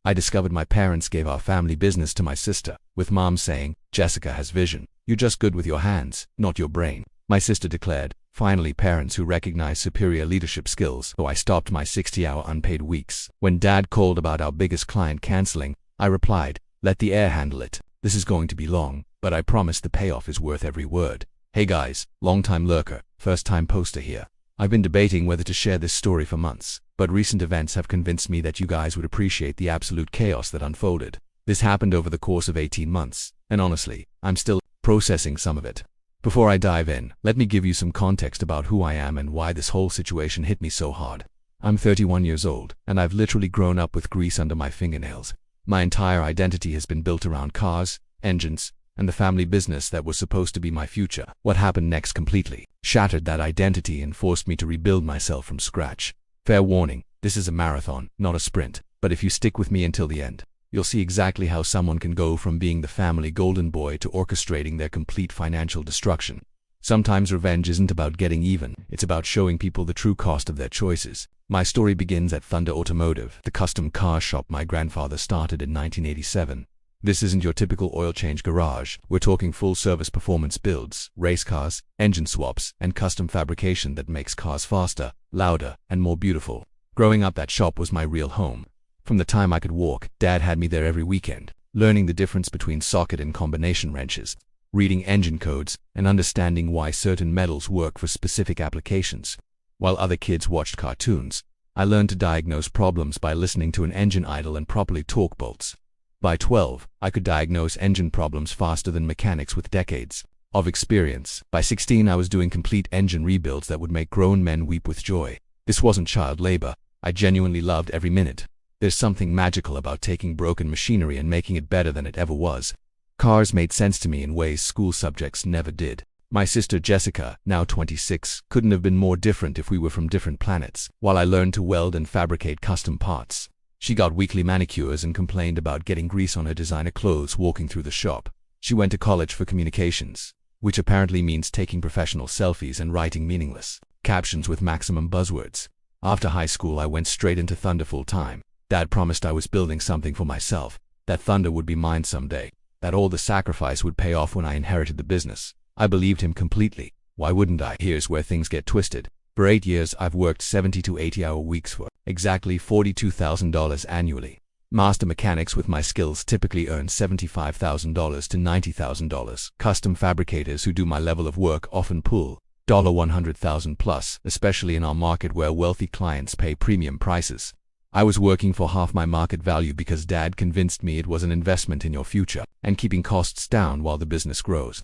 I discovered my parents gave our family business to my sister, with mom saying, "Jessica has vision. You're just good with your hands, not your brain." My sister declared, "Finally parents who recognize superior leadership skills." So I stopped my 60-hour unpaid weeks. When Dad called about our biggest client canceling, I replied, "Let the air handle it. This is going to be long, but I promise the payoff is worth every word." Hey guys, long-time lurker, first-time poster here. I've been debating whether to share this story for months, but recent events have convinced me that you guys would appreciate the absolute chaos that unfolded. This happened over the course of 18 months, and honestly, I'm still processing some of it. Before I dive in, let me give you some context about who I am and why this whole situation hit me so hard. I'm 31 years old, and I've literally grown up with grease under my fingernails. My entire identity has been built around cars, engines, and the family business that was supposed to be my future. What happened next completely shattered that identity and forced me to rebuild myself from scratch. Fair warning, this is a marathon, not a sprint, but if you stick with me until the end, you'll see exactly how someone can go from being the family golden boy to orchestrating their complete financial destruction. Sometimes revenge isn't about getting even, it's about showing people the true cost of their choices. My story begins at Thunder Automotive, the custom car shop my grandfather started in 1987. This isn't your typical oil change garage. We're talking full-service performance builds, race cars, engine swaps, and custom fabrication that makes cars faster, louder, and more beautiful. Growing up, that shop was my real home. From the time I could walk, Dad had me there every weekend, learning the difference between socket and combination wrenches, reading engine codes, and understanding why certain metals work for specific applications. While other kids watched cartoons, I learned to diagnose problems by listening to an engine idle and properly torque bolts. By 12, I could diagnose engine problems faster than mechanics with decades of experience. By 16, I was doing complete engine rebuilds that would make grown men weep with joy. This wasn't child labor. I genuinely loved every minute. There's something magical about taking broken machinery and making it better than it ever was. Cars made sense to me in ways school subjects never did. My sister Jessica, now 26, couldn't have been more different if we were from different planets. While I learned to weld and fabricate custom parts, she got weekly manicures and complained about getting grease on her designer clothes walking through the shop. She went to college for communications, which apparently means taking professional selfies and writing meaningless captions with maximum buzzwords. After high school, I went straight into Thunder full-time. Dad promised I was building something for myself, that Thunder would be mine someday, that all the sacrifice would pay off when I inherited the business. I believed him completely. Why wouldn't I? Here's where things get twisted. For 8 years, I've worked 70 to 80-hour weeks for exactly $42,000 annually. Master mechanics with my skills typically earn $75,000 to $90,000. Custom fabricators who do my level of work often pull $100,000 plus, especially in our market where wealthy clients pay premium prices. I was working for half my market value because Dad convinced me it was an investment in your future and keeping costs down while the business grows.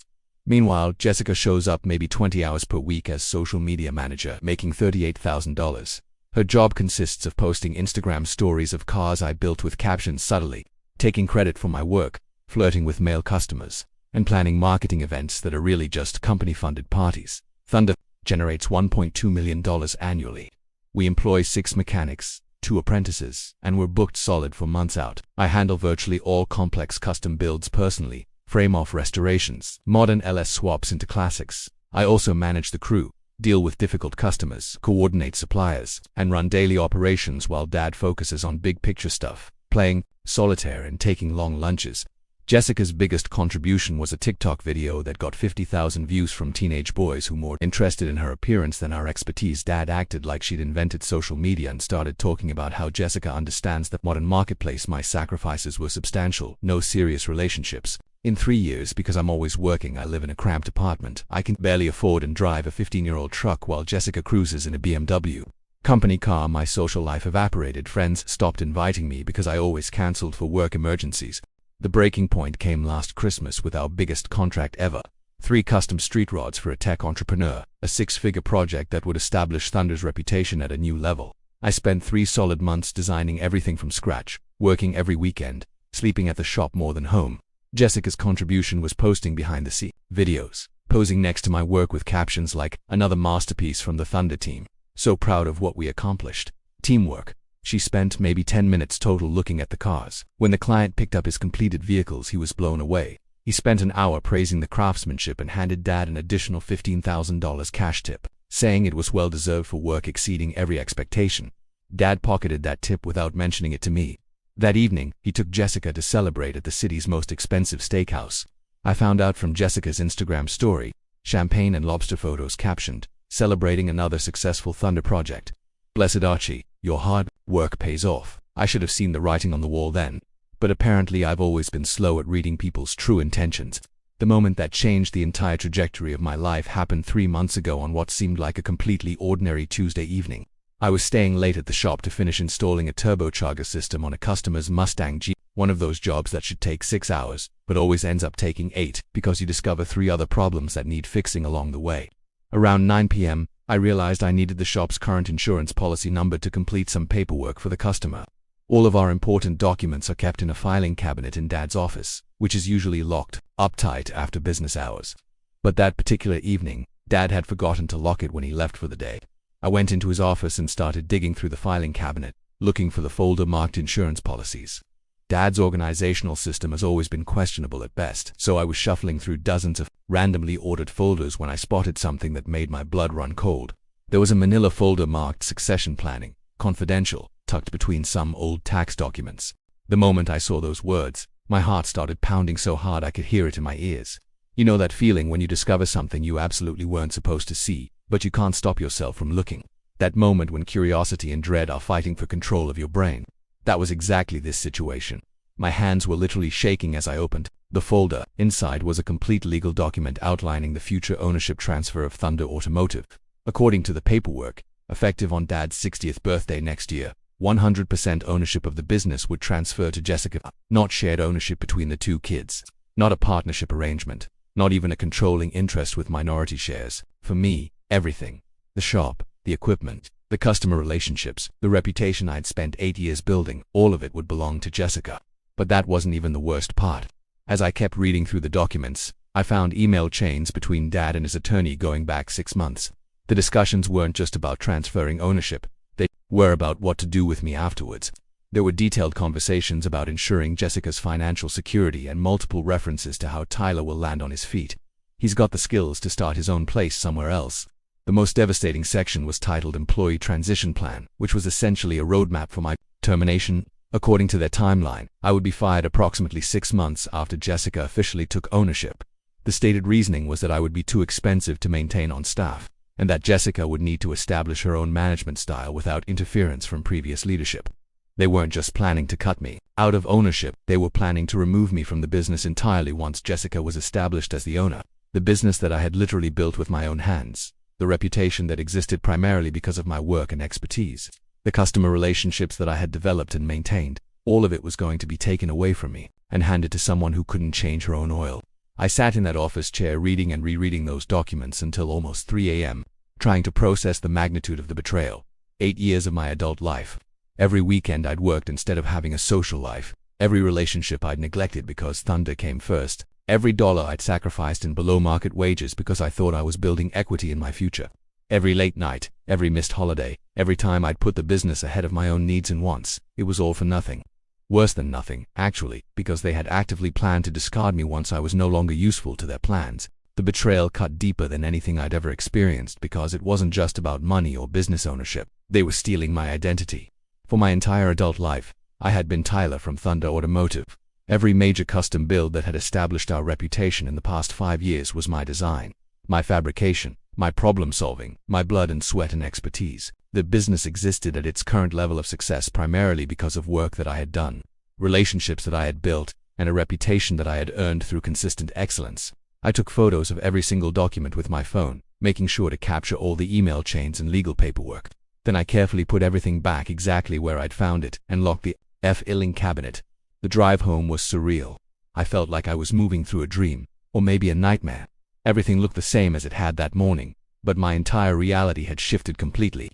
Meanwhile, Jessica shows up maybe 20 hours per week as social media manager, making $38,000. Her job consists of posting Instagram stories of cars I built with captions subtly, taking credit for my work, flirting with male customers, and planning marketing events that are really just company-funded parties. Thunder generates $1.2 million annually. We employ 6 mechanics, 2 apprentices, and we're booked solid for months out. I handle virtually all complex custom builds personally, frame-off restorations, modern LS swaps into classics. I also manage the crew, deal with difficult customers, coordinate suppliers, and run daily operations while Dad focuses on big-picture stuff, playing solitaire and taking long lunches. Jessica's biggest contribution was a TikTok video that got 50,000 views from teenage boys who were more interested in her appearance than our expertise. Dad acted like she'd invented social media and started talking about how Jessica understands the modern marketplace. My sacrifices were substantial, no serious relationships. In 3 years, because I'm always working, I live in a cramped apartment. I can barely afford and drive a 15-year-old truck while Jessica cruises in a BMW company car. My social life evaporated. Friends stopped inviting me because I always cancelled for work emergencies. The breaking point came last Christmas with our biggest contract ever. 3 custom street rods for a tech entrepreneur, a 6-figure project that would establish Thunder's reputation at a new level. I spent 3 solid months designing everything from scratch, working every weekend, sleeping at the shop more than home. Jessica's contribution was posting behind-the-scenes videos, posing next to my work with captions like, "Another masterpiece from the Thunder team. So proud of what we accomplished." Teamwork. She spent maybe 10 minutes total looking at the cars. When the client picked up his completed vehicles, he was blown away. He spent an hour praising the craftsmanship and handed Dad an additional $15,000 cash tip, saying it was well-deserved for work exceeding every expectation. Dad pocketed that tip without mentioning it to me. That evening, he took Jessica to celebrate at the city's most expensive steakhouse. I found out from Jessica's Instagram story, champagne and lobster photos captioned, "Celebrating another successful Thunder project. Blessed Archie, your hard work pays off." I should have seen the writing on the wall then. But apparently I've always been slow at reading people's true intentions. The moment that changed the entire trajectory of my life happened 3 months ago on what seemed like a completely ordinary Tuesday evening. I was staying late at the shop to finish installing a turbocharger system on a customer's Mustang Jeep, one of those jobs that should take 6 hours, but always ends up taking 8 because you discover 3 other problems that need fixing along the way. Around 9 p.m., I realized I needed the shop's current insurance policy number to complete some paperwork for the customer. All of our important documents are kept in a filing cabinet in Dad's office, which is usually locked up tight after business hours. But that particular evening, Dad had forgotten to lock it when he left for the day. I went into his office and started digging through the filing cabinet, looking for the folder marked insurance policies. Dad's organizational system has always been questionable at best, so I was shuffling through dozens of randomly ordered folders when I spotted something that made my blood run cold. There was a manila folder marked Succession Planning, Confidential, tucked between some old tax documents. The moment I saw those words, my heart started pounding so hard I could hear it in my ears. You know that feeling when you discover something you absolutely weren't supposed to see, but you can't stop yourself from looking. That moment when curiosity and dread are fighting for control of your brain. That was exactly this situation. My hands were literally shaking as I opened the folder. Inside was a complete legal document outlining the future ownership transfer of Thunder Automotive. According to the paperwork, effective on Dad's 60th birthday next year, 100% ownership of the business would transfer to Jessica, not shared ownership between the 2 kids, not a partnership arrangement, not even a controlling interest with minority shares. For me, everything. The shop, the equipment, the customer relationships, the reputation I'd spent 8 years building, all of it would belong to Jessica. But that wasn't even the worst part. As I kept reading through the documents, I found email chains between Dad and his attorney going back 6 months. The discussions weren't just about transferring ownership, they were about what to do with me afterwards. There were detailed conversations about ensuring Jessica's financial security and multiple references to how Tyler will land on his feet. He's got the skills to start his own place somewhere else. The most devastating section was titled Employee Transition Plan, which was essentially a roadmap for my termination. According to their timeline, I would be fired approximately 6 months after Jessica officially took ownership. The stated reasoning was that I would be too expensive to maintain on staff, and that Jessica would need to establish her own management style without interference from previous leadership. They weren't just planning to cut me out of ownership, they were planning to remove me from the business entirely once Jessica was established as the owner. The business that I had literally built with my own hands. The reputation that existed primarily because of my work and expertise. The customer relationships that I had developed and maintained. All of it was going to be taken away from me and handed to someone who couldn't change her own oil. I sat in that office chair reading and rereading those documents until almost 3 a.m., trying to process the magnitude of the betrayal. 8 years of my adult life. Every weekend I'd worked instead of having a social life. Every relationship I'd neglected because Thunder came first. Every dollar I'd sacrificed in below-market wages because I thought I was building equity in my future. Every late night, every missed holiday, every time I'd put the business ahead of my own needs and wants, it was all for nothing. Worse than nothing, actually, because they had actively planned to discard me once I was no longer useful to their plans. The betrayal cut deeper than anything I'd ever experienced because it wasn't just about money or business ownership. They were stealing my identity. For my entire adult life, I had been Tyler from Thunder Automotive. Every major custom build that had established our reputation in the past 5 years was my design, my fabrication, my problem solving, my blood and sweat and expertise. The business existed at its current level of success primarily because of work that I had done, relationships that I had built, and a reputation that I had earned through consistent excellence. I took photos of every single document with my phone, making sure to capture all the email chains and legal paperwork. Then I carefully put everything back exactly where I'd found it and locked the filing cabinet. The drive home was surreal. I felt like I was moving through a dream, or maybe a nightmare. Everything looked the same as it had that morning, but my entire reality had shifted completely.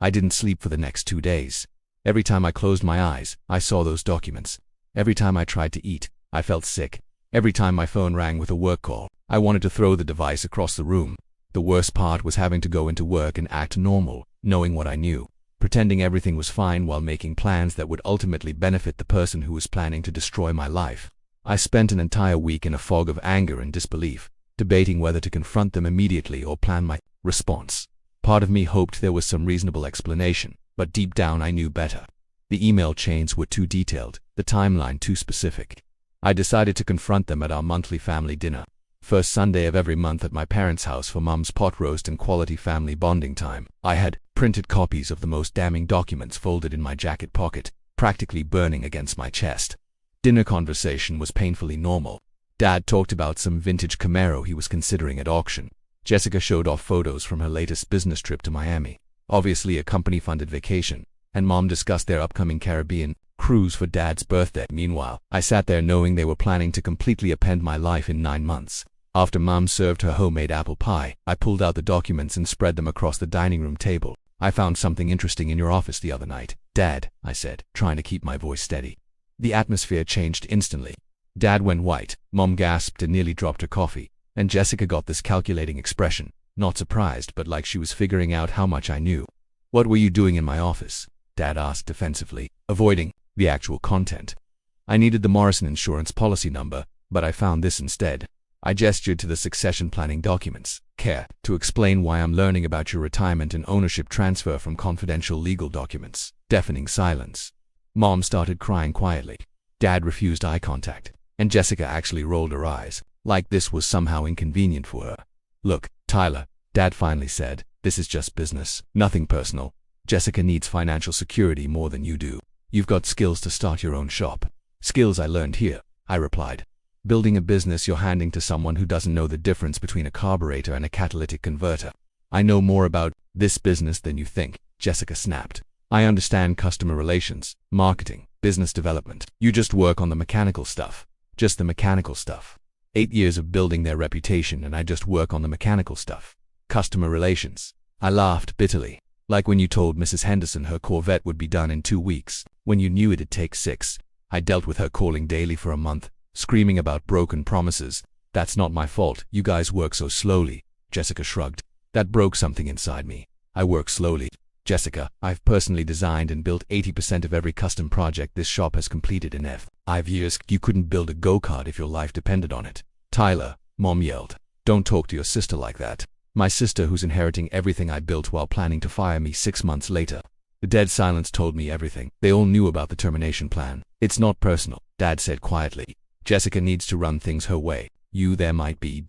I didn't sleep for the next 2 days. Every time I closed my eyes, I saw those documents. Every time I tried to eat, I felt sick. Every time my phone rang with a work call, I wanted to throw the device across the room. The worst part was having to go into work and act normal, knowing what I knew, pretending everything was fine while making plans that would ultimately benefit the person who was planning to destroy my life. I spent an entire week in a fog of anger and disbelief, debating whether to confront them immediately or plan my response. Part of me hoped there was some reasonable explanation, but deep down I knew better. The email chains were too detailed, the timeline too specific. I decided to confront them at our monthly family dinner. First Sunday of every month at my parents' house for Mum's pot roast and quality family bonding time. I had printed copies of the most damning documents folded in my jacket pocket, practically burning against my chest. Dinner conversation was painfully normal. Dad talked about some vintage Camaro he was considering at auction. Jessica showed off photos from her latest business trip to Miami, obviously a company-funded vacation, and Mom discussed their upcoming Caribbean cruise for Dad's birthday. Meanwhile, I sat there knowing they were planning to completely upend my life in 9 months. After Mom served her homemade apple pie, I pulled out the documents and spread them across the dining room table. "I found something interesting in your office the other night, Dad," I said, trying to keep my voice steady. The atmosphere changed instantly. Dad went white, Mom gasped and nearly dropped her coffee, and Jessica got this calculating expression, not surprised but like she was figuring out how much I knew. "What were you doing in my office?" Dad asked defensively, avoiding the actual content. "I needed the Morrison insurance policy number, but I found this instead." I gestured to the succession planning documents. "Care to explain why I'm learning about your retirement and ownership transfer from confidential legal documents?" Deafening silence. Mom started crying quietly. Dad refused eye contact, and Jessica actually rolled her eyes, like this was somehow inconvenient for her. "Look, Tyler," Dad finally said, "this is just business, nothing personal. Jessica needs financial security more than you do. You've got skills to start your own shop." "Skills I learned here," I replied. "Building a business you're handing to someone who doesn't know the difference between a carburetor and a catalytic converter." "I know more about this business than you think," Jessica snapped. "I understand customer relations, marketing, business development. You just work on the mechanical stuff. Just the mechanical stuff. 8 years of building their reputation and I just work on the mechanical stuff. Customer relations." I laughed bitterly. "Like when you told Mrs. Henderson her Corvette would be done in 2 weeks, when you knew it'd take 6. I dealt with her calling daily for a month, screaming about broken promises. That's not my fault, you guys work so slowly." Jessica shrugged. "That broke something inside me. I work slowly. Jessica, I've personally designed and built 80% of every custom project this shop has completed in 5 years. You couldn't build a go-kart if your life depended on it." "Tyler," Mom yelled, "don't talk to your sister like that. My sister who's inheriting everything I built while planning to fire me 6 months later." The dead silence told me everything. They all knew about the termination plan. "It's not personal," Dad said quietly. "Jessica needs to run things her way. There might be ...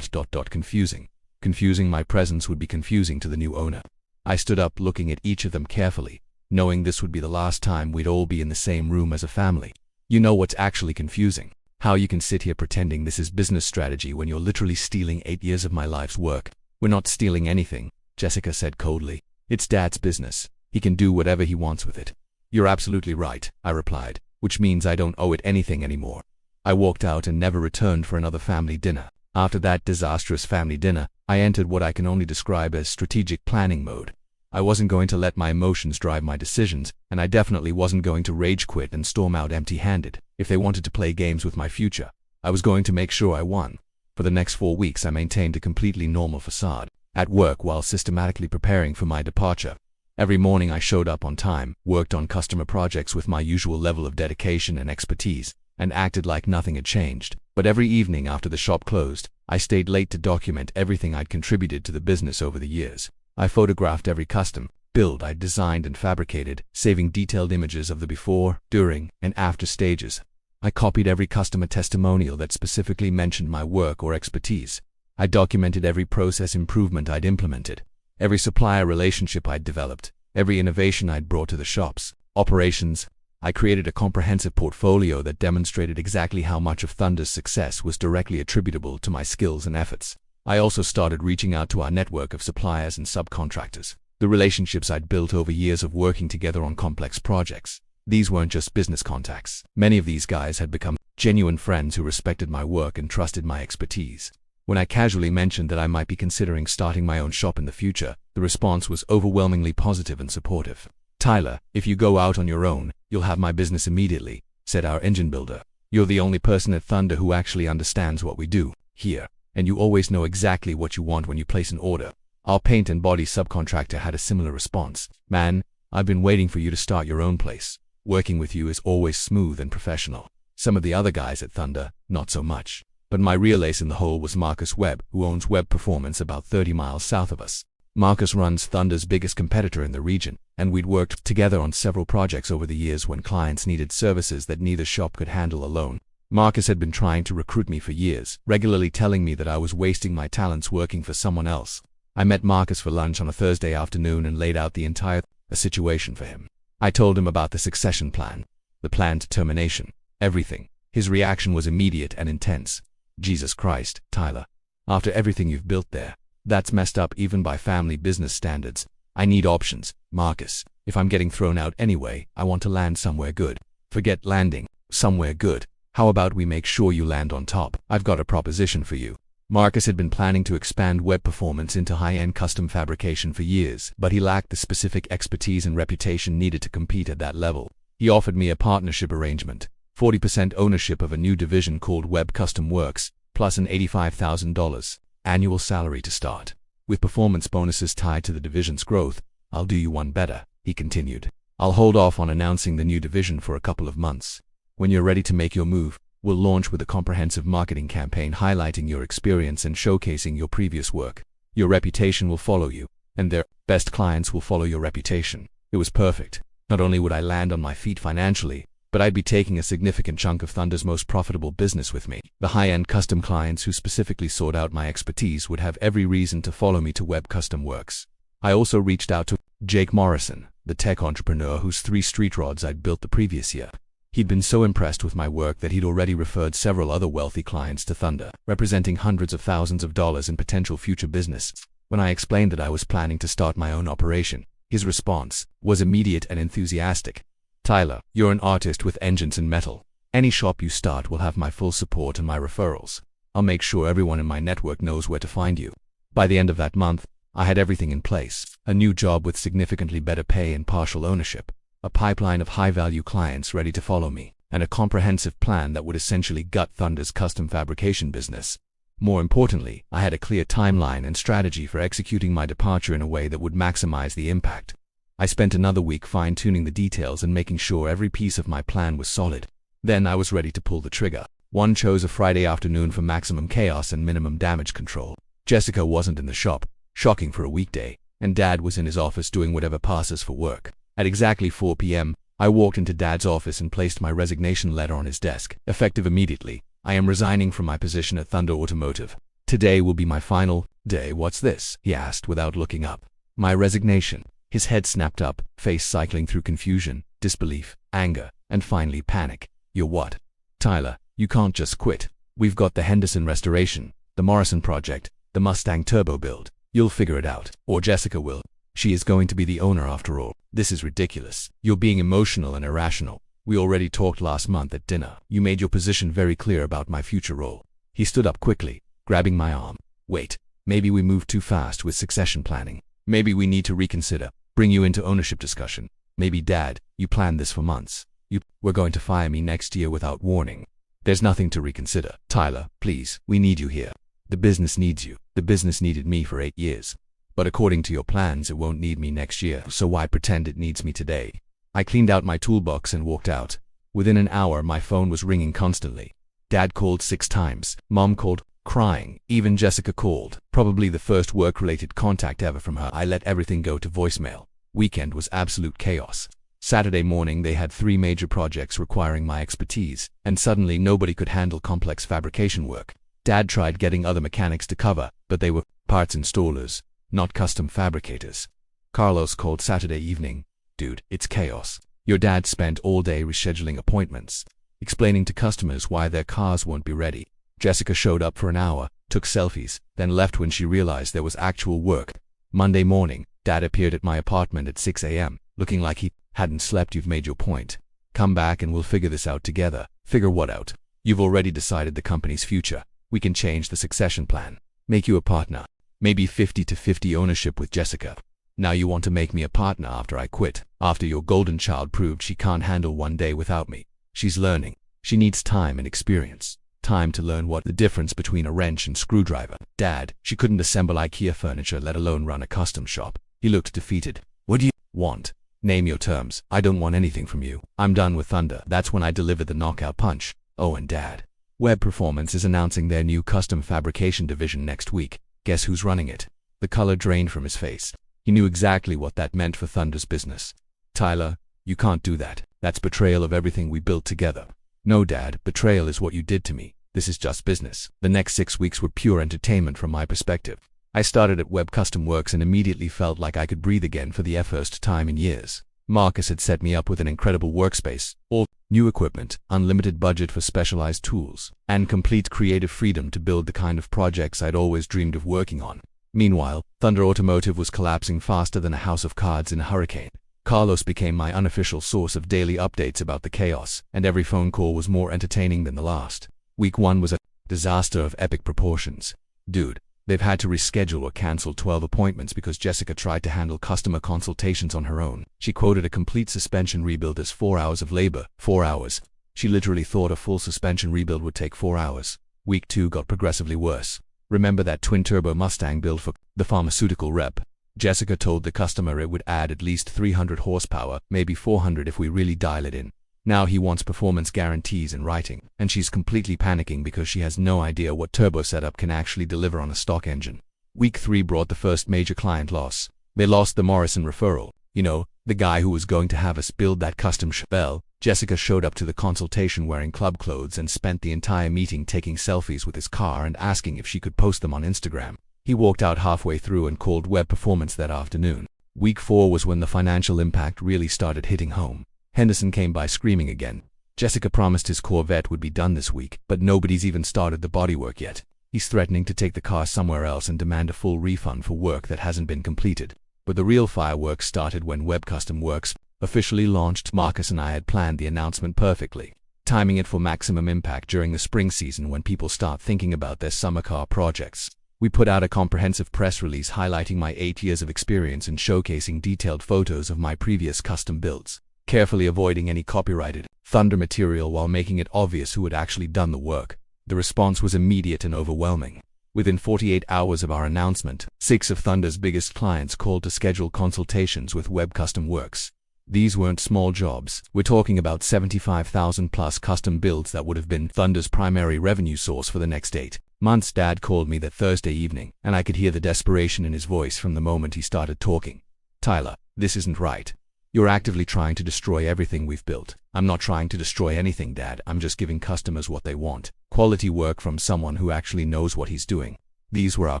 confusing. Confusing my presence would be confusing to the new owner." I stood up looking at each of them carefully, knowing this would be the last time we'd all be in the same room as a family. "You know what's actually confusing? How you can sit here pretending this is business strategy when you're literally stealing 8 years of my life's work." "We're not stealing anything," Jessica said coldly. "It's Dad's business. He can do whatever he wants with it." "You're absolutely right," I replied, "which means I don't owe it anything anymore." I walked out and never returned for another family dinner. After that disastrous family dinner, I entered what I can only describe as strategic planning mode. I wasn't going to let my emotions drive my decisions, and I definitely wasn't going to rage quit and storm out empty-handed. If they wanted to play games with my future, I was going to make sure I won. For the next 4 weeks I maintained a completely normal facade, at work while systematically preparing for my departure. Every morning I showed up on time, worked on customer projects with my usual level of dedication and expertise, and acted like nothing had changed. But every evening after the shop closed, I stayed late to document everything I'd contributed to the business over the years. I photographed every custom build I'd designed and fabricated, saving detailed images of the before, during, and after stages. I copied every customer testimonial that specifically mentioned my work or expertise. I documented every process improvement I'd implemented, every supplier relationship I'd developed, every innovation I'd brought to the shop's operations. I created a comprehensive portfolio that demonstrated exactly how much of Thunder's success was directly attributable to my skills and efforts. I also started reaching out to our network of suppliers and subcontractors, the relationships I'd built over years of working together on complex projects. These weren't just business contacts. Many of these guys had become genuine friends who respected my work and trusted my expertise. When I casually mentioned that I might be considering starting my own shop in the future, the response was overwhelmingly positive and supportive. "Tyler, if you go out on your own, you'll have my business immediately," said our engine builder. "You're the only person at Thunder who actually understands what we do here, and you always know exactly what you want when you place an order." Our paint and body subcontractor had a similar response. "Man, I've been waiting for you to start your own place. Working with you is always smooth and professional." Some of the other guys at Thunder, not so much. But my real ace in the hole was Marcus Webb, who owns Webb Performance about 30 miles south of us. Marcus runs Thunder's biggest competitor in the region, and we'd worked together on several projects over the years when clients needed services that neither shop could handle alone. Marcus had been trying to recruit me for years, regularly telling me that I was wasting my talents working for someone else. I met Marcus for lunch on a Thursday afternoon and laid out the entire situation for him. I told him about the succession plan, the planned termination, everything. His reaction was immediate and intense. Jesus Christ, Tyler. After everything you've built there, that's messed up even by family business standards. I need options, Marcus. If I'm getting thrown out anyway, I want to land somewhere good. Forget landing, somewhere good. How about we make sure you land on top? I've got a proposition for you. Marcus had been planning to expand web performance into high-end custom fabrication for years, but he lacked the specific expertise and reputation needed to compete at that level. He offered me a partnership arrangement, 40% ownership of a new division called Web Custom Works, plus an $85,000 annual salary to start. With performance bonuses tied to the division's growth. I'll do you one better, he continued. I'll hold off on announcing the new division for a couple of months. When you're ready to make your move, we'll launch with a comprehensive marketing campaign highlighting your experience and showcasing your previous work. Your reputation will follow you, and their best clients will follow your reputation. It was perfect. Not only would I land on my feet financially, but I'd be taking a significant chunk of Thunder's most profitable business with me. The high-end custom clients who specifically sought out my expertise would have every reason to follow me to Web Custom Works. I also reached out to Jake Morrison, the tech entrepreneur whose 3 street rods I'd built the previous year. He'd been so impressed with my work that he'd already referred several other wealthy clients to Thunder, representing hundreds of thousands of dollars in potential future business. When I explained that I was planning to start my own operation, his response was immediate and enthusiastic. Tyler, you're an artist with engines in metal. Any shop you start will have my full support and my referrals. I'll make sure everyone in my network knows where to find you. By the end of that month, I had everything in place. A new job with significantly better pay and partial ownership, a pipeline of high-value clients ready to follow me, and a comprehensive plan that would essentially gut Thunder's custom fabrication business. More importantly, I had a clear timeline and strategy for executing my departure in a way that would maximize the impact. I spent another week fine-tuning the details and making sure every piece of my plan was solid. Then I was ready to pull the trigger. One chose a Friday afternoon for maximum chaos and minimum damage control. Jessica wasn't in the shop, shocking for a weekday, and Dad was in his office doing whatever passes for work. At exactly 4 p.m., I walked into Dad's office and placed my resignation letter on his desk. Effective immediately, I am resigning from my position at Thunder Automotive. Today will be my final day. What's this? He asked without looking up. My resignation. His head snapped up, face cycling through confusion, disbelief, anger, and finally panic. You're what? Tyler, you can't just quit. We've got the Henderson restoration, the Morrison project, the Mustang turbo build. You'll figure it out. Or Jessica will. She is going to be the owner after all. This is ridiculous. You're being emotional and irrational. We already talked last month at dinner. You made your position very clear about my future role. He stood up quickly, grabbing my arm. Wait, maybe we moved too fast with succession planning. Maybe we need to reconsider. Bring you into ownership discussion. Maybe Dad, you planned this for months. You were going to fire me next year without warning. There's nothing to reconsider. Tyler, please, we need you here. The business needs you. The business needed me for 8 years. But according to your plans, it won't need me next year, so why pretend it needs me today? I cleaned out my toolbox and walked out. Within an hour, my phone was ringing constantly. Dad called 6 times. Mom called, crying. Even Jessica called. Probably the first work-related contact ever from her. I let everything go to voicemail. Weekend was absolute chaos. Saturday morning, they had 3 major projects requiring my expertise, and suddenly nobody could handle complex fabrication work. Dad tried getting other mechanics to cover, but they were parts installers, not custom fabricators. Carlos called Saturday evening. Dude, it's chaos. Your dad spent all day rescheduling appointments, explaining to customers why their cars won't be ready. Jessica showed up for an hour, took selfies, then left when she realized there was actual work. Monday morning, Dad appeared at my apartment at 6 a.m., looking like he hadn't slept. You've made your point. Come back and we'll figure this out together. Figure what out? You've already decided the company's future. We can change the succession plan. Make you a partner. Maybe 50-50 ownership with Jessica. Now you want to make me a partner after I quit. After your golden child proved she can't handle one day without me. She's learning. She needs time and experience. Time to learn what the difference between a wrench and screwdriver. Dad, she couldn't assemble IKEA furniture, let alone run a custom shop. He looked defeated. What do you want? Name your terms. I don't want anything from you. I'm done with Thunder. That's when I delivered the knockout punch. Oh, and Dad. Web Performance is announcing their new custom fabrication division next week. Guess who's running it? The color drained from his face. He knew exactly what that meant for Thunder's business. "Tyler, you can't do that. That's betrayal of everything we built together." "No, Dad, betrayal is what you did to me. This is just business." The next 6 weeks were pure entertainment from my perspective. I started at Web Custom Works and immediately felt like I could breathe again for the first time in years. Marcus had set me up with an incredible workspace, all new equipment, unlimited budget for specialized tools, and complete creative freedom to build the kind of projects I'd always dreamed of working on. Meanwhile, Thunder Automotive was collapsing faster than a house of cards in a hurricane. Carlos became my unofficial source of daily updates about the chaos, and every phone call was more entertaining than the last. Week 1 was a disaster of epic proportions. Dude, they've had to reschedule or cancel 12 appointments because Jessica tried to handle customer consultations on her own. She quoted a complete suspension rebuild as 4 hours of labor. 4 hours. She literally thought a full suspension rebuild would take 4 hours. Week 2 got progressively worse. Remember that twin-turbo Mustang build for the pharmaceutical rep? Jessica told the customer it would add at least 300 horsepower, maybe 400 if we really dial it in. Now he wants performance guarantees in writing, and she's completely panicking because she has no idea what turbo setup can actually deliver on a stock engine. Week 3 brought the first major client loss. They lost the Morrison referral. You know, the guy who was going to have us build that custom Chevelle. Jessica showed up to the consultation wearing club clothes and spent the entire meeting taking selfies with his car and asking if she could post them on Instagram. He walked out halfway through and called Web Performance that afternoon. Week 4 was when the financial impact really started hitting home. Henderson came by screaming again. Jessica promised his Corvette would be done this week, but nobody's even started the bodywork yet. He's threatening to take the car somewhere else and demand a full refund for work that hasn't been completed. But the real fireworks started when Web Custom Works officially launched. Marcus and I had planned the announcement perfectly, timing it for maximum impact during the spring season when people start thinking about their summer car projects. We put out a comprehensive press release highlighting my 8 years of experience and showcasing detailed photos of my previous custom builds, carefully avoiding any copyrighted Thunder material while making it obvious who had actually done the work. The response was immediate and overwhelming. Within 48 hours of our announcement, 6 of Thunder's biggest clients called to schedule consultations with Web Custom Works. These weren't small jobs. We're talking about 75,000 plus custom builds that would have been Thunder's primary revenue source for the next 8 months. Dad called me that Thursday evening, and I could hear the desperation in his voice from the moment he started talking. "Tyler, this isn't right. You're actively trying to destroy everything we've built." "I'm not trying to destroy anything, Dad. I'm just giving customers what they want. Quality work from someone who actually knows what he's doing. These were our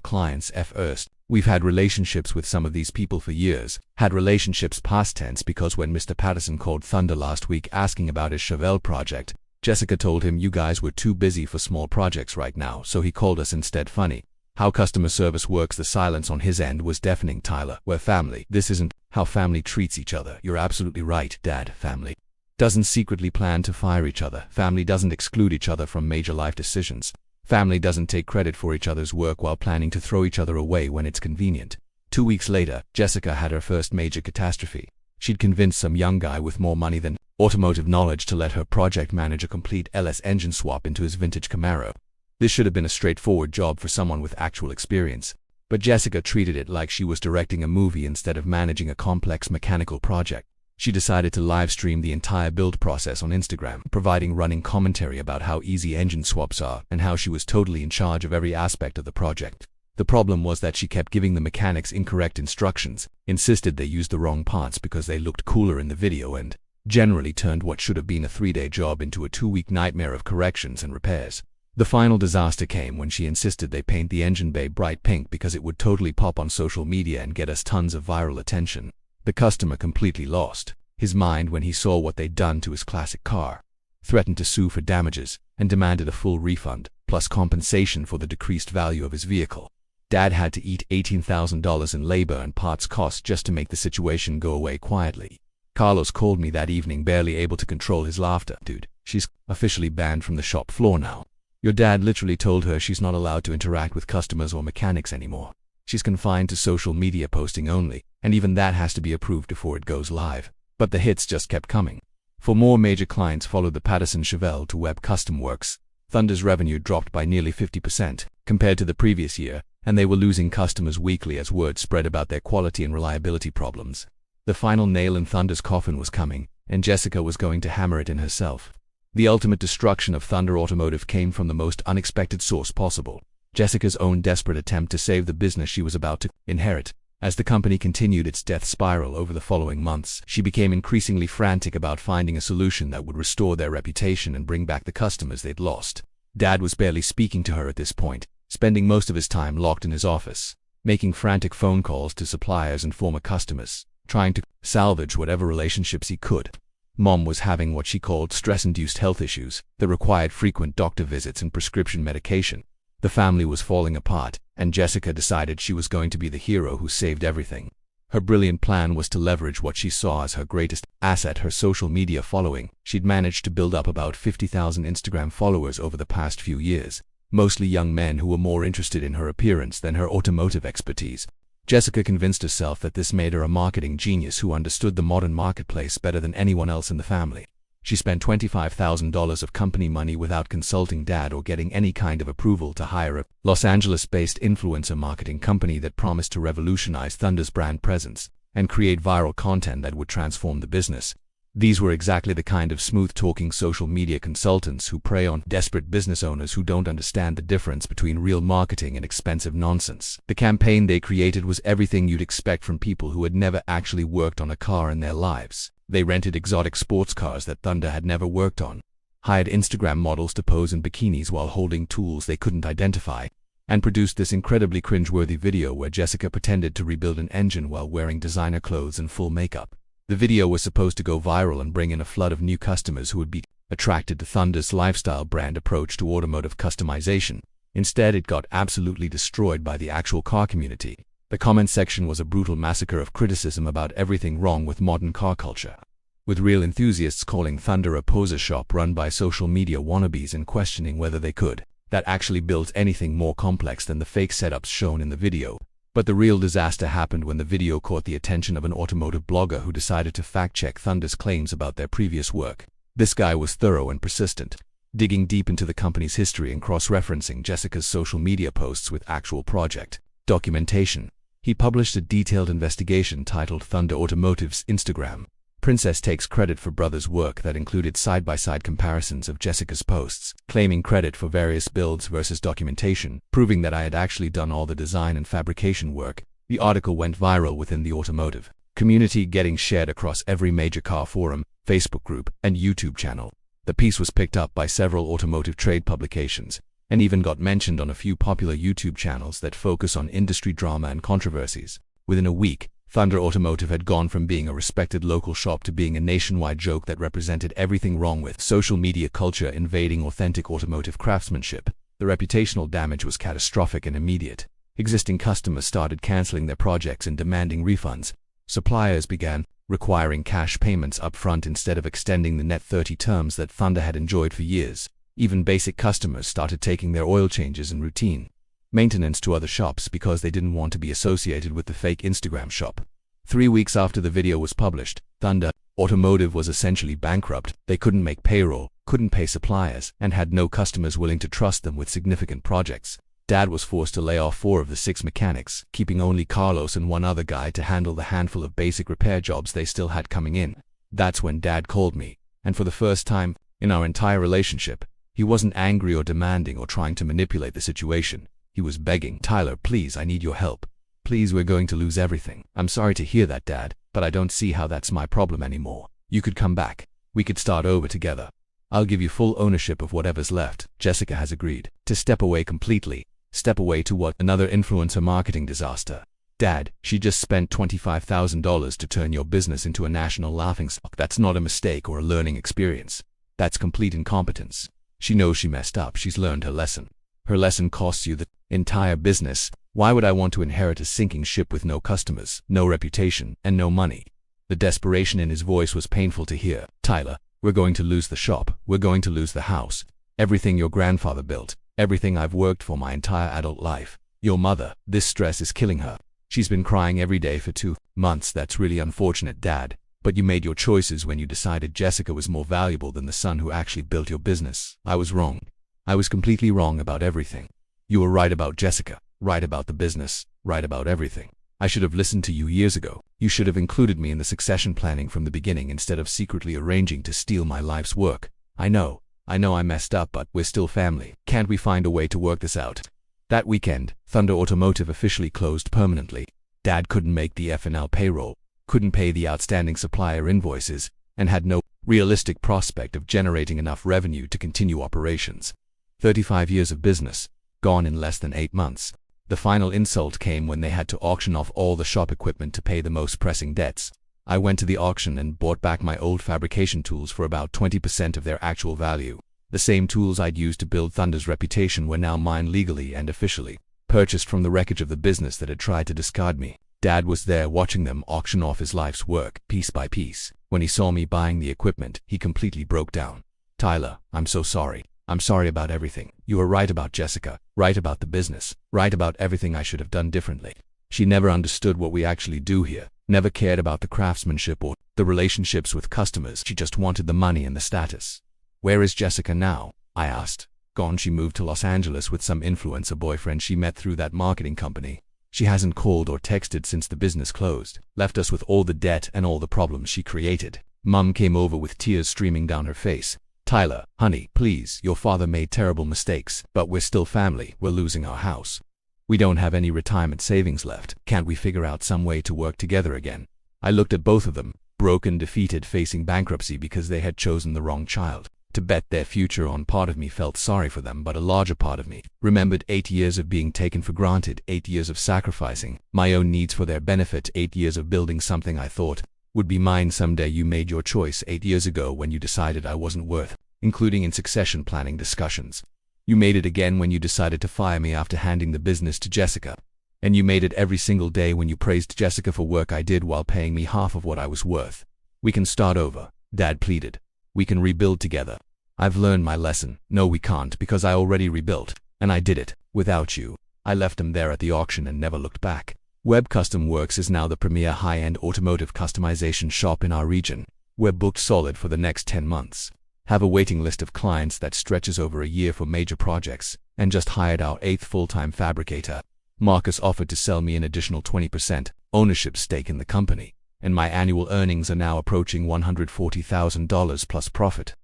clients first. We've had relationships with some of these people for years. Had relationships past tense because when Mr. Patterson called Thunder last week asking about his Chevelle project, Jessica told him you guys were too busy for small projects right now, so he called us instead. Funny how customer service works. The silence on his end was deafening. "Tyler, we're family. This isn't how family treats each other." "You're absolutely right, Dad. Family doesn't secretly plan to fire each other. Family doesn't exclude each other from major life decisions. Family doesn't take credit for each other's work while planning to throw each other away when it's convenient." 2 weeks later, Jessica had her first major catastrophe. She'd convinced some young guy with more money than automotive knowledge to let her project manage a complete LS engine swap into his vintage Camaro. This should have been a straightforward job for someone with actual experience, but Jessica treated it like she was directing a movie instead of managing a complex mechanical project. She decided to live stream the entire build process on Instagram, providing running commentary about how easy engine swaps are and how she was totally in charge of every aspect of the project. The problem was that she kept giving the mechanics incorrect instructions, insisted they used the wrong parts because they looked cooler in the video, and generally turned what should have been a 3-day job into a 2-week nightmare of corrections and repairs. The final disaster came when she insisted they paint the engine bay bright pink because it would totally pop on social media and get us tons of viral attention. The customer completely lost his mind when he saw what they'd done to his classic car, threatened to sue for damages, and demanded a full refund, plus compensation for the decreased value of his vehicle. Dad had to eat $18,000 in labor and parts costs just to make the situation go away quietly. Carlos called me that evening, barely able to control his laughter. "Dude, she's officially banned from the shop floor now. Your dad literally told her she's not allowed to interact with customers or mechanics anymore. She's confined to social media posting only, and even that has to be approved before it goes live." But the hits just kept coming. For more major clients followed the Patterson Chevelle to Web Custom Works. Thunder's revenue dropped by nearly 50% compared to the previous year, and they were losing customers weekly as word spread about their quality and reliability problems. The final nail in Thunder's coffin was coming, and Jessica was going to hammer it in herself. The ultimate destruction of Thunder Automotive came from the most unexpected source possible: Jessica's own desperate attempt to save the business she was about to inherit. As the company continued its death spiral over the following months, she became increasingly frantic about finding a solution that would restore their reputation and bring back the customers they'd lost. Dad was barely speaking to her at this point, spending most of his time locked in his office, making frantic phone calls to suppliers and former customers, trying to salvage whatever relationships he could. Mom was having what she called stress-induced health issues that required frequent doctor visits and prescription medication. The family was falling apart, and Jessica decided she was going to be the hero who saved everything. Her brilliant plan was to leverage what she saw as her greatest asset, her social media following. She'd managed to build up about 50,000 Instagram followers over the past few years, mostly young men who were more interested in her appearance than her automotive expertise. Jessica convinced herself that this made her a marketing genius who understood the modern marketplace better than anyone else in the family. She spent $25,000 of company money without consulting Dad or getting any kind of approval to hire a Los Angeles-based influencer marketing company that promised to revolutionize Thunder's brand presence and create viral content that would transform the business. These were exactly the kind of smooth-talking social media consultants who prey on desperate business owners who don't understand the difference between real marketing and expensive nonsense. The campaign they created was everything you'd expect from people who had never actually worked on a car in their lives. They rented exotic sports cars that Thunder had never worked on, hired Instagram models to pose in bikinis while holding tools they couldn't identify, and produced this incredibly cringeworthy video where Jessica pretended to rebuild an engine while wearing designer clothes and full makeup. The video was supposed to go viral and bring in a flood of new customers who would be attracted to Thunder's lifestyle brand approach to automotive customization. Instead, it got absolutely destroyed by the actual car community. The comment section was a brutal massacre of criticism about everything wrong with modern car culture, with real enthusiasts calling Thunder a poser shop run by social media wannabes and questioning whether they could that actually built anything more complex than the fake setups shown in the video. But the real disaster happened when the video caught the attention of an automotive blogger who decided to fact-check Thunder's claims about their previous work. This guy was thorough and persistent, digging deep into the company's history and cross-referencing Jessica's social media posts with actual project documentation. He published a detailed investigation titled Thunder Automotive's Instagram. Princess takes credit for brother's work that included side-by-side comparisons of Jessica's posts, claiming credit for various builds versus documentation, proving that I had actually done all the design and fabrication work. The article went viral within the automotive community, getting shared across every major car forum, Facebook group, and YouTube channel. The piece was picked up by several automotive trade publications, and even got mentioned on a few popular YouTube channels that focus on industry drama and controversies. Within a week, Thunder Automotive had gone from being a respected local shop to being a nationwide joke that represented everything wrong with social media culture invading authentic automotive craftsmanship. The reputational damage was catastrophic and immediate. Existing customers started canceling their projects and demanding refunds. Suppliers began requiring cash payments up front instead of extending the net 30 terms that Thunder had enjoyed for years. Even basic customers started taking their oil changes and routine maintenance to other shops because they didn't want to be associated with the fake Instagram shop. 3 weeks after the video was published, Thunder Automotive was essentially bankrupt. They couldn't make payroll, couldn't pay suppliers, and had no customers willing to trust them with significant projects. Dad was forced to lay off 4 of the 6 mechanics, keeping only Carlos and one other guy to handle the handful of basic repair jobs they still had coming in. That's when Dad called me, and for the first time in our entire relationship, he wasn't angry or demanding or trying to manipulate the situation. He was begging, "Tyler, please, I need your help. Please, we're going to lose everything." "I'm sorry to hear that, Dad, but I don't see how that's my problem anymore. You could come back. We could start over together. I'll give you full ownership of whatever's left." Jessica has agreed to step away completely. Step away to what? Another influencer marketing disaster. "Dad, she just spent $25,000 to turn your business into a national laughingstock. That's not a mistake or a learning experience. That's complete incompetence. She knows she messed up. She's learned her lesson. Her lesson costs you the entire business. Why would I want to inherit a sinking ship with no customers, no reputation, and no money?" The desperation in his voice was painful to hear. "Tyler, we're going to lose the shop. We're going to lose the house. Everything your grandfather built. Everything I've worked for my entire adult life. Your mother, this stress is killing her. She's been crying every day for 2 months. That's really unfortunate, Dad. But you made your choices when you decided Jessica was more valuable than the son who actually built your business. I was wrong. I was completely wrong about everything. You were right about Jessica, right about the business, right about everything. I should have listened to you years ago. You should have included me in the succession planning from the beginning instead of secretly arranging to steal my life's work. I know I messed up, but we're still family. Can't we find a way to work this out?" That weekend, Thunder Automotive officially closed permanently. Dad couldn't make the F&L payroll, couldn't pay the outstanding supplier invoices, and had no realistic prospect of generating enough revenue to continue operations. 35 years of business, gone in less than 8 months. The final insult came when they had to auction off all the shop equipment to pay the most pressing debts. I went to the auction and bought back my old fabrication tools for about 20% of their actual value. The same tools I'd used to build Thunder's reputation were now mine legally and officially, purchased from the wreckage of the business that had tried to discard me. Dad was there watching them auction off his life's work, piece by piece. When he saw me buying the equipment, he completely broke down. "Tyler, I'm so sorry. I'm sorry about everything. You were right about Jessica, right about the business, right about everything I should have done differently. She never understood what we actually do here, never cared about the craftsmanship or the relationships with customers. She just wanted the money and the status." "Where is Jessica now?" I asked. "Gone. She moved to Los Angeles with some influencer boyfriend she met through that marketing company. She hasn't called or texted since the business closed. Left us with all the debt and all the problems she created." Mum came over with tears streaming down her face. "Tyler, honey, please, your father made terrible mistakes, but we're still family. We're losing our house. We don't have any retirement savings left. Can't we figure out some way to work together again?" I looked at both of them, broken, defeated, facing bankruptcy because they had chosen the wrong child. To bet their future on. Part of me felt sorry for them, but a larger part of me remembered 8 years of being taken for granted, 8 years of sacrificing my own needs for their benefit, 8 years of building something I thought would be mine someday. You made your choice 8 years ago when you decided I wasn't worth including in succession planning discussions. You made it again when you decided to fire me after handing the business to Jessica. And you made it every single day when you praised Jessica for work I did while paying me half of what I was worth. "We can start over," Dad pleaded. "We can rebuild together." "I've learned my lesson." "No, we can't, because I already rebuilt, and I did it without you." I left him there at the auction and never looked back. Web Custom Works is now the premier high-end automotive customization shop in our region. We're booked solid for the next 10 months. Have a waiting list of clients that stretches over a year for major projects, and just hired our 8th full-time fabricator. Marcus offered to sell me an additional 20% ownership stake in the company, and my annual earnings are now approaching $140,000 plus profit.